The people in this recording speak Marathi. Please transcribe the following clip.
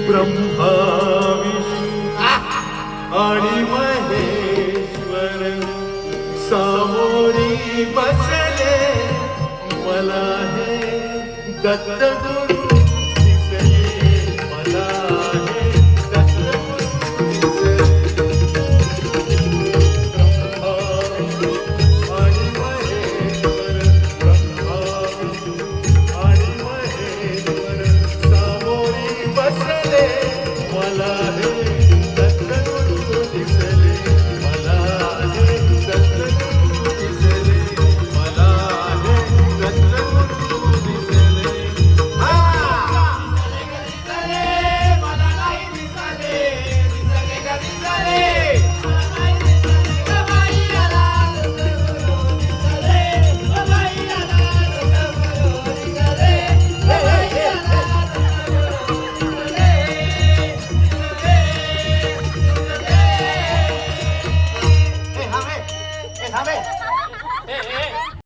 ब्रह्मा विष्णू आणि महेश्वर सामोरी बसले मला हे दत्तगुरु दिसले मला हे दत्तगुरु दिसले ब्रह्मा विष्णू आणि महेश्वर ब्रह्मा विष्णू आणि महेश्वर सामोरी बसले मला हे दत्तगुरु दिसले मला हे दत्तगुरु दिसले मला हे दत्तगुरु दिसले मला नाही दिसले दिसले का दिसले